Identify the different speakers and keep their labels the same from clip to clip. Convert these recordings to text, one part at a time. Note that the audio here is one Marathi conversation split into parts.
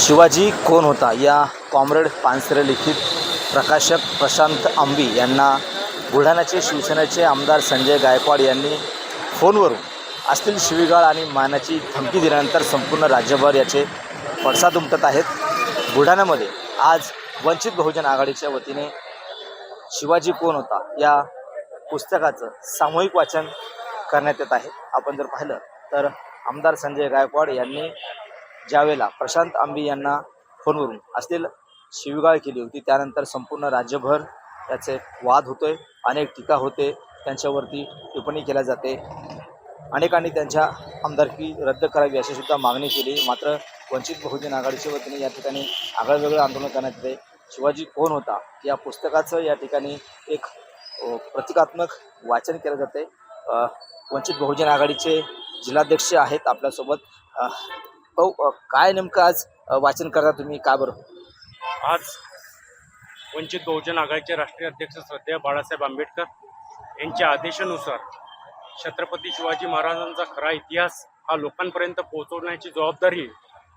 Speaker 1: शिवाजी कोण होता या कॉम्रेड पानसरे लिखित प्रकाशक प्रशांत आंबी यांना बुलढाण्याचे शिवसेनेचे आमदार संजय गायकवाड यांनी फोनवरून असतील शिवीगाळ आणि मारण्याची धमकी दिल्यानंतर संपूर्ण राज्यभर याचे पडसाद उमटत आहेत। बुलढाण्यामध्ये आज वंचित बहुजन आघाडीच्या वतीने शिवाजी कोण होता या पुस्तकाचं सामूहिक वाचन करण्यात येत आहे। आपण जर पाहिलं तर आमदार संजय गायकवाड यांनी ज्यावेळेला प्रशांत आंबी यांना फोनवरून असतील शिवीगाळ केली होती, त्यानंतर संपूर्ण राज्यभर याचे वाद होतोय, अनेक टीका होते, त्यांच्यावरती टिप्पणी केल्या जाते, अनेकांनी त्यांच्या आमदारकी रद्द करावी अशी सुद्धा मागणी केली। मात्र वंचित बहुजन आघाडीच्या वतीने या ठिकाणी आगळं वेगळं आंदोलन करण्यात येते। शिवाजी कोण होता या पुस्तकाचं या ठिकाणी एक प्रतिकात्मक वाचन केलं जाते। वंचित बहुजन आघाडीचे जिल्हाध्यक्ष आहेत आपल्यासोबत। काय नेमकं आज वाचन करता तुम्ही, का बरं?
Speaker 2: आज वंचित बहुजन आघाडीचे राष्ट्रीय अध्यक्ष श्रद्धेय बाळासाहेब आंबेडकर यांच्या आदेशानुसार छत्रपती शिवाजी महाराजांचा खरा इतिहास हा लोकांपर्यंत पोहोचवण्याची जबाबदारी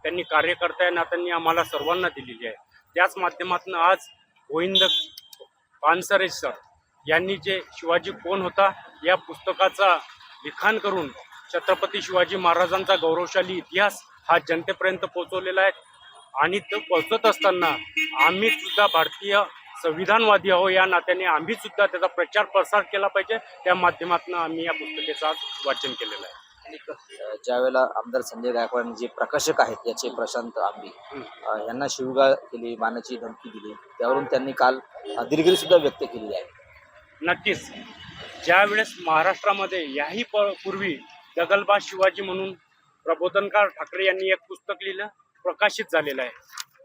Speaker 2: त्यांनी कार्यकर्त्या या नात्यांनी आम्हाला सर्वांना दिलेली आहे। त्याच माध्यमातून आज गोविंद पानसरे सर यांनी जे शिवाजी कोण होता या पुस्तकाचा लिखाण करून छत्रपती शिवाजी महाराजांचा गौरवशाली इतिहास हा जनतेपर्यंत पोहोचवलेला आहे। आणि तो पोहोचत असताना आम्ही सुद्धा भारतीय संविधानवादी आहो या नात्याने आम्ही सुद्धा त्याचा प्रचार प्रसार केला पाहिजे। त्या माध्यमातून आम्ही या पुस्तकाचं आज वाचन केलेलं आहे।
Speaker 1: आणि ज्यावेळेला आमदार संजय गायकवाड जे प्रकाशक आहेत याचे प्रशांत आंबी यांना शिवीगाळ केली, मारण्याची धमकी दिली, त्यावरून त्यांनी काल दिलगिरी सुद्धा व्यक्त केली आहे।
Speaker 2: नक्कीच ज्यावेळेस महाराष्ट्रामध्ये याही पूर्वी दगलबाज शिवाजी म्हणून प्रबोधनकार ठाकरे यांनी एक पुस्तक लिहिलं, प्रकाशित झालेलं आहे।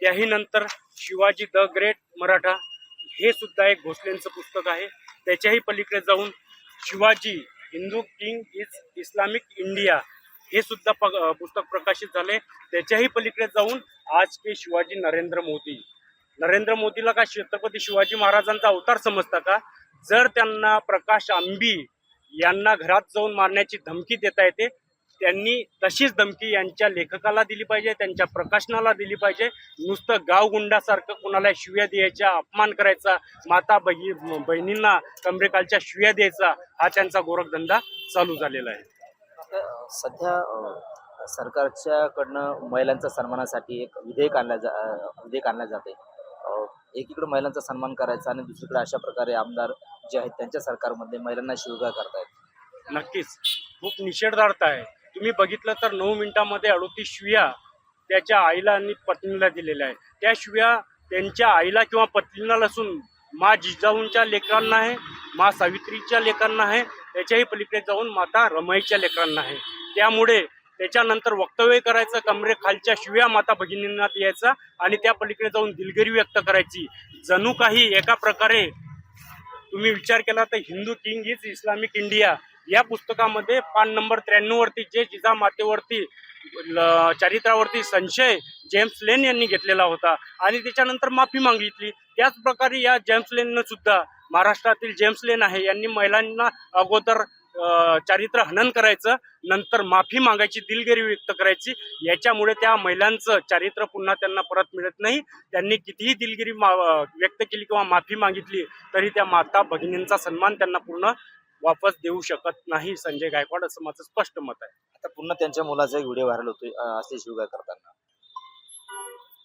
Speaker 2: त्याही नंतर शिवाजी द ग्रेट मराठा हे सुद्धा एक भोसलेंचं पुस्तक आहे। त्याच्याही पलीकडे जाऊन Shivaji Hindu king is Islamic India हे सुद्धा पुस्तक प्रकाशित झाले। त्याच्याही पलीकडे जाऊन आज के शिवाजी नरेंद्र मोदीला का छत्रपती शिवाजी महाराजांचा अवतार समजता का? जर त्यांना प्रकाश आंबी यांना घरात जाऊन मारण्याची धमकी देता येते, त्यांनी तशीच धमकी यांच्या लेखकाला दिली पाहिजे, त्यांच्या प्रकाशनाला दिली पाहिजे। नुसतं गावगुंडासारखं कोणाला शिव्या द्यायच्या, अपमान करायचा, माता बहिणींना कमरेखालच्या शिव्या द्यायचा हा त्यांचा गोरखधंदा चालू झालेला आहे।
Speaker 1: सध्या सरकारच्याकडनं महिलांच्या सन्मानासाठी एक विधेयक आणलं जाते। एकीकडे महिलांचा सन्मान करायचा आणि दुसरीकडे अशा प्रकारे आमदार जे आहेत त्यांच्या सरकारमध्ये महिलांना शिवीगाळ करतायत।
Speaker 2: नक्कीच खूप निषेधार्थ आहे। तुम्ही बघितलं तर 9 मिनिटांमध्ये 38 शिव्या त्याच्या आईला आणि पत्नीला दिलेल्या आहे। त्या शिव्या त्यांच्या आईला किंवा पत्नीला नसून मा जिजाऊंच्या लेकरांना आहे, मा सावित्रीच्या लेकरांना आहे, त्याच्याही पलीकडे जाऊन माता रमाईच्या लेकरांना आहे। त्यामुळे त्याच्यानंतर वक्तव्य करायचं, कमरेखालच्या शिव्या माता भगिनींना द्यायचा आणि त्या पलीकडे जाऊन दिलगिरी व्यक्त करायची। जणू काही एका प्रकारे तुम्ही विचार केला तर Hindu king is Islamic India या पुस्तकामध्ये पान नंबर 93 वरती जे जिजामातेवरती चारित्र्यावरती संशय जेम्स लेन यांनी घेतलेला होता आणि त्याच्यानंतर माफी मागितली। त्याच प्रकारे या जेम्स लेननं सुद्धा, महाराष्ट्रातील जेम्स लेन आहे, यांनी महिलांना अगोदर चारित्र्य हनन करायचं, नंतर माफी मागायची, दिलगिरी व्यक्त करायची। याच्यामुळे त्या महिलांचं चारित्र्य पुन्हा त्यांना परत मिळत नाही। त्यांनी कितीही दिलगिरी व्यक्त केली किंवा माफी मागितली तरी त्या माता भगिनींचा सन्मान त्यांना पूर्ण वापस देऊ शकत नाही संजय गायकवाड, असं माझं स्पष्ट मत आहे।
Speaker 1: आता पुन्हा त्यांच्या मुलाचा एक व्हिडिओ व्हायरल होतोय असे शिवीगाळ करताना।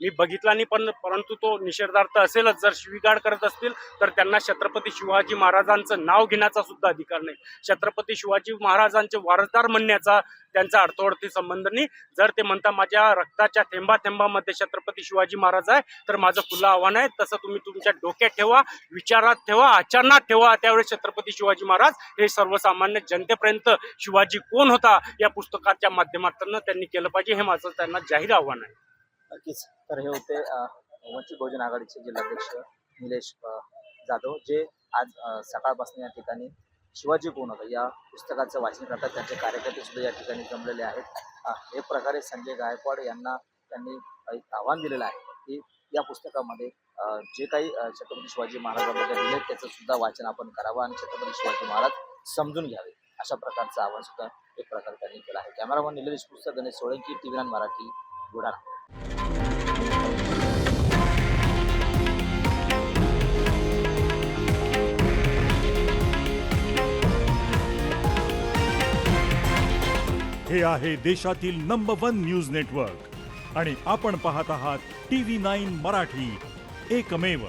Speaker 2: मी बघितला नाही, परंतु तो निषेधार्थ असेलच। जर शिवीगाळ करत असतील तर त्यांना छत्रपती शिवाजी महाराजांचं नाव घेण्याचा सुद्धा अधिकार नाही। छत्रपती शिवाजी महाराजांचे वारसदार म्हणण्याचा त्यांचा अर्थार्थी संबंध नाही। जर ते म्हणता माझ्या रक्ताच्या थेंबाथेंबामध्ये छत्रपती शिवाजी महाराज आहे तर माझं खुलं आव्हान आहे, तसं तुम्ही तुमच्या डोक्यात ठेवा, विचारात ठेवा, आचरणात ठेवा। त्यावेळेस छत्रपती शिवाजी महाराज हे सर्वसामान्य जनतेपर्यंत शिवाजी कोण होता या पुस्तकाच्या माध्यमातून त्यांनी केलं पाहिजे, हे माझं त्यांना जाहीर आव्हान आहे।
Speaker 1: नक्कीच। तर हे होते वंचित बहुजन आघाडीचे जिल्हाध्यक्ष निलेश जाधव, जे आज सकाळपासून या ठिकाणी शिवाजी कोण होता या पुस्तकाचं वाचन करतात। त्यांचे कार्यकर्ते सुद्धा या ठिकाणी जमलेले आहेत। एक प्रकारे संजय गायकवाड यांना त्यांनी एक आव्हान दिलेलं आहे की या पुस्तकामध्ये जे काही छत्रपती शिवाजी महाराजांबद्दल लिहिले त्याचं सुद्धा वाचन आपण करावं आणि छत्रपती शिवाजी महाराज समजून घ्यावे, अशा प्रकारचं आव्हान सुद्धा एक प्रकारे त्यांनी केलं आहे। कॅमेरामन निलेश पुस्तक, गणेश सोळंकी, TV9 मराठी, बुलढाणा।
Speaker 3: हे आहे देशातील नंबर 1 न्यूज नेटवर्क आणि आपण पाहत आहात TV9 मराठी, एकमेव.